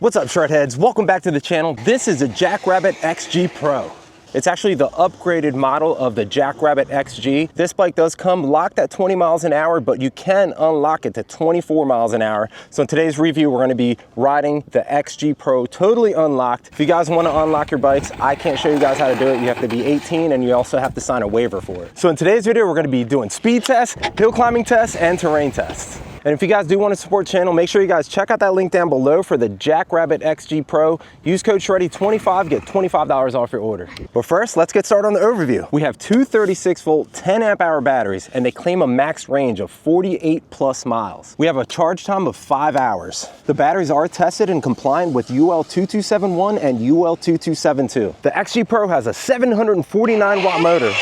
What's up, shredheads? Welcome back to the channel. This is a JackRabbit XG Pro. It's actually the upgraded model of the JackRabbit XG. This bike does come locked at 20 miles an hour, but you can unlock it to 24 miles an hour. So in today's review, we're gonna be riding the XG Pro totally unlocked. If you guys wanna unlock your bikes, I can't show you guys how to do it. You have to be 18 and you also have to sign a waiver for it. So in today's video, we're gonna be doing speed tests, hill climbing tests, and terrain tests. And if you guys do want to support the channel, make sure you guys check out that link down below for the JackRabbit XG Pro. Use code SHREDDY25, get $25 off your order. But first, let's get started on the overview. We have two 36-volt, 10-amp-hour batteries, and they claim a max range of 48 plus miles. We have a charge time of 5 hours. The batteries are tested and compliant with UL 2271 and UL 2272. The XG Pro has a 749-watt motor.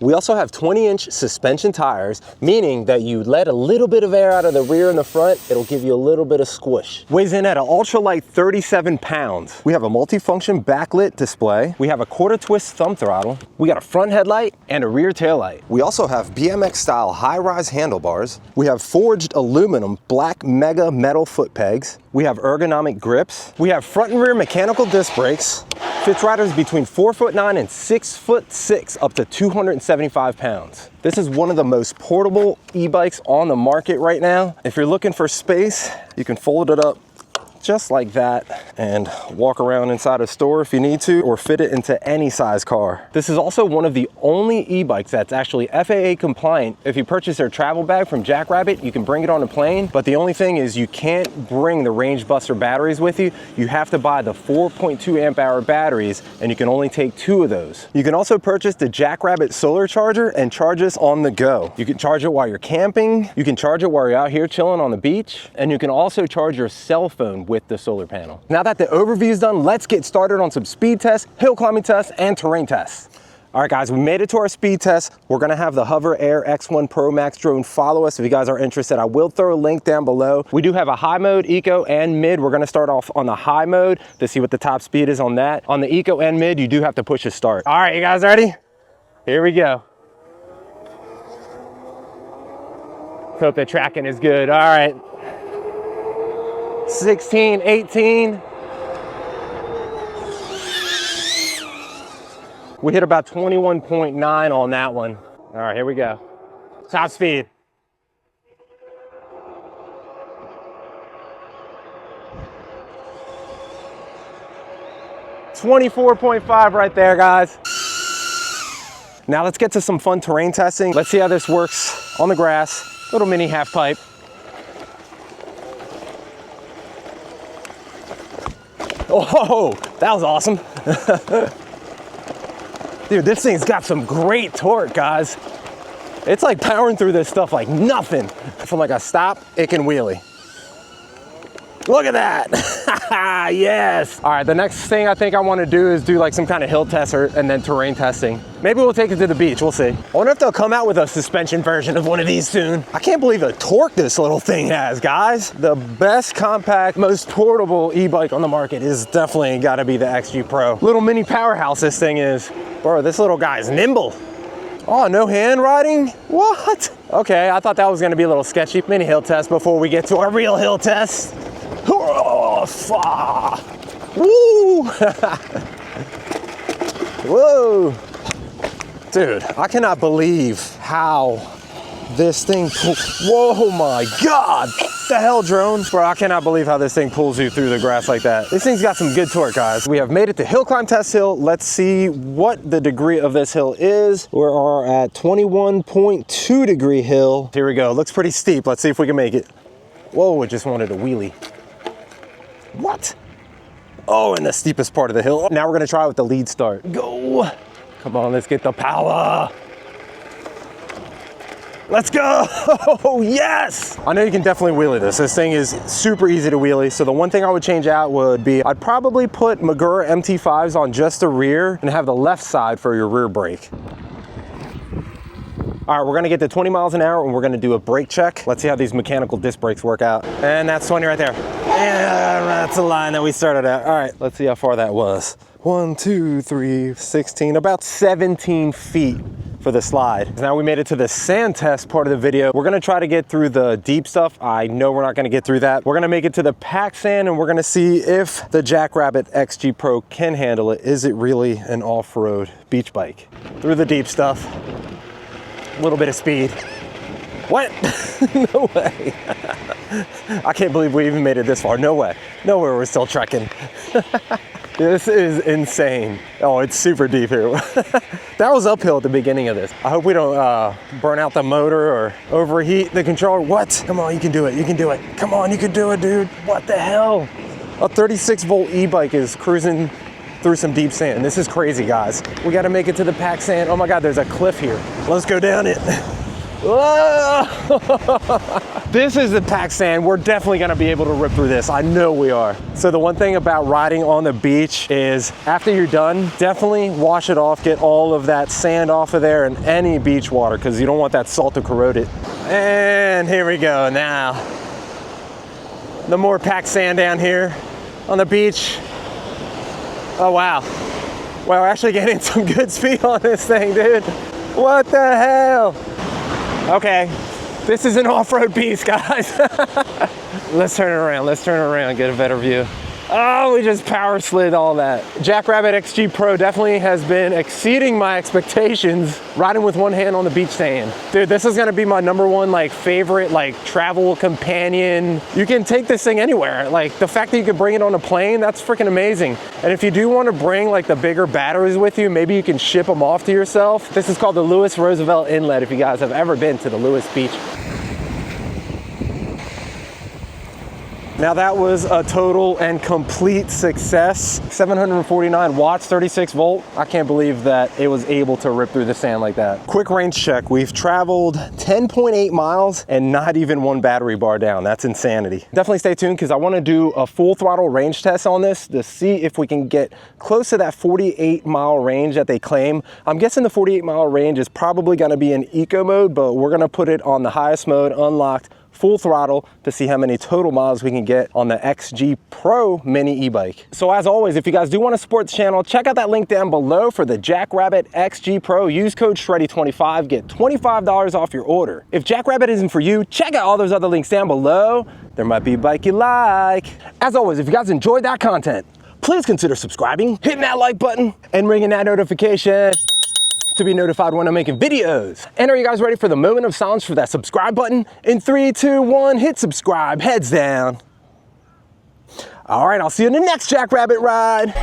We also have 20-inch suspension tires, meaning that you let a little bit of air out of the rear and the front, it'll give you a little bit of squish. Weighs in at an ultralight 37 pounds. We have a multifunction backlit display. We have a quarter twist thumb throttle. We got a front headlight and a rear taillight. We also have BMX-style high-rise handlebars. We have forged aluminum black mega metal foot pegs. We have ergonomic grips. We have front and rear mechanical disc brakes. Fits riders between 4'9" and 6'6", up to 275 pounds. This is one of the most portable e-bikes on the market right now. If you're looking for space, you can fold it up just like that and walk around inside a store if you need to, or fit it into any size car. This is also one of the only e-bikes that's actually FAA compliant. If you purchase their travel bag from JackRabbit, you can bring it on a plane, but the only thing is you can't bring the range buster batteries with you. You have to buy the 4.2 amp hour batteries, and you can only take 2 of those. You can also purchase the JackRabbit solar charger and charge this on the go. You can charge it while you're camping, you can charge it while you're out here chilling on the beach, and you can also charge your cell phone with the solar panel. Now that the overview is done, let's get started on some speed tests, hill climbing tests, and terrain tests. All right, guys, we made it to our speed test. We're gonna have the Hover Air X1 Pro Max drone follow us. If you guys are interested, I will throw a link down below. We do have a high mode, eco, and mid. We're gonna start off on the high mode to see what the top speed is on that. On the eco and mid, you do have to push a start. All right, you guys ready? Here we go. Hope the tracking is good. All right. 16, 18. We hit about 21.9 on that one. All right, here we go. Top speed. $24.5 right there, guys. Now let's get to some fun terrain testing. Let's see how this works on the grass. Little mini half pipe. Oh, that was awesome. Dude, this thing's got some great torque, guys. It's like powering through this stuff like nothing. From like a stop, it can wheelie. Look at that. Yes. All right, the next thing I think I want to do is do like some kind of hill test and then terrain testing. Maybe we'll take it to the beach, we'll see. I wonder if they'll come out with a suspension version of one of these soon. I can't believe the torque this little thing has, guys. The best compact, most portable e-bike on the market is definitely gotta be the XG Pro. Little mini powerhouse this thing is. Bro, this little guy's nimble. Oh, no hand riding? What? Okay, I thought that was gonna be a little sketchy. Mini hill test before we get to our real hill test. Oh, woo! Whoa! Dude, I cannot believe how this thing whoa my God! The hell, drone? Bro, I cannot believe how this thing pulls you through the grass like that. This thing's got some good torque, guys. We have made it to hill climb test hill. Let's see what the degree of this hill is. We are at 21.2 degree hill. Here we go. Looks pretty steep. Let's see if we can make it. Whoa, it just wanted a wheelie. What? Oh, in the steepest part of the hill. Now we're gonna try with the lead start. Go. Come on, let's get the power. Let's go, yes! I know you can definitely wheelie this. This thing is super easy to wheelie. So the one thing I would change out would be, I'd probably put Magura MT5s on just the rear and have the left side for your rear brake. All right, we're gonna get to 20 miles an hour and we're gonna do a brake check. Let's see how these mechanical disc brakes work out. And that's 20 right there. And that's the line that we started at. All right, let's see how far that was. 1, 2, 3, 16, about 17 feet. for the slide. Now we made it to the sand test part of the video. We're gonna try to get through the deep stuff. I know we're not gonna get through that. We're gonna make it to the packed sand and we're gonna see if the JackRabbit XG Pro can handle it. Is it really an off-road beach bike? Through the deep stuff, a little bit of speed. What? No way. I can't believe we even made it this far. No way. No way we're still trekking. This is insane. Oh, it's super deep here. That was uphill at the beginning of this. I hope we don't burn out the motor or overheat the controller. What? Come on, you can do it. You can do it. Come on, you can do it, dude. What the hell? A 36-volt e-bike is cruising through some deep sand. This is crazy, guys. We got to make it to the packed sand. Oh my God, there's a cliff here. Let's go down it. Whoa! This is the packed sand. We're definitely gonna be able to rip through this. I know we are. So the one thing about riding on the beach is after you're done, definitely wash it off, get all of that sand off of there and any beach water because you don't want that salt to corrode it. And here we go now. The more packed sand down here on the beach. Oh wow. Wow, we're actually getting some good speed on this thing, dude. What the hell? Okay, this is an off-road beast, guys. Let's turn it around, get a better view. Oh, we just power slid all that. JackRabbit XG Pro definitely has been exceeding my expectations riding with one hand on the beach sand. Dude, this is gonna be my #1 favorite travel companion. You can take this thing anywhere. The fact that you can bring it on a plane, that's freaking amazing. And if you do wanna bring the bigger batteries with you, maybe you can ship them off to yourself. This is called the Lewis Roosevelt Inlet if you guys have ever been to the Lewis Beach. Now that was a total and complete success. 749 watts, 36 volt. I can't believe that it was able to rip through the sand like that. Quick range check. We've traveled 10.8 miles and not even one battery bar down. That's insanity. Definitely stay tuned because I want to do a full throttle range test on this to see if we can get close to that 48-mile range that they claim. I'm guessing the 48-mile range is probably going to be in eco mode, but we're going to put it on the highest mode, unlocked, full throttle to see how many total miles we can get on the XG Pro mini e-bike. So as always, if you guys do want to support the channel, check out that link down below for the JackRabbit XG Pro. Use code SHREDDY25, get $25 off your order. If JackRabbit isn't for you, check out all those other links down below. There might be a bike you like. As always, if you guys enjoyed that content, please consider subscribing, hitting that like button, and ringing that notification to be notified when I'm making videos. And are you guys ready for the moment of silence for that subscribe button? In 3, 2, 1, hit subscribe, heads down. All right, I'll see you in the next JackRabbit ride.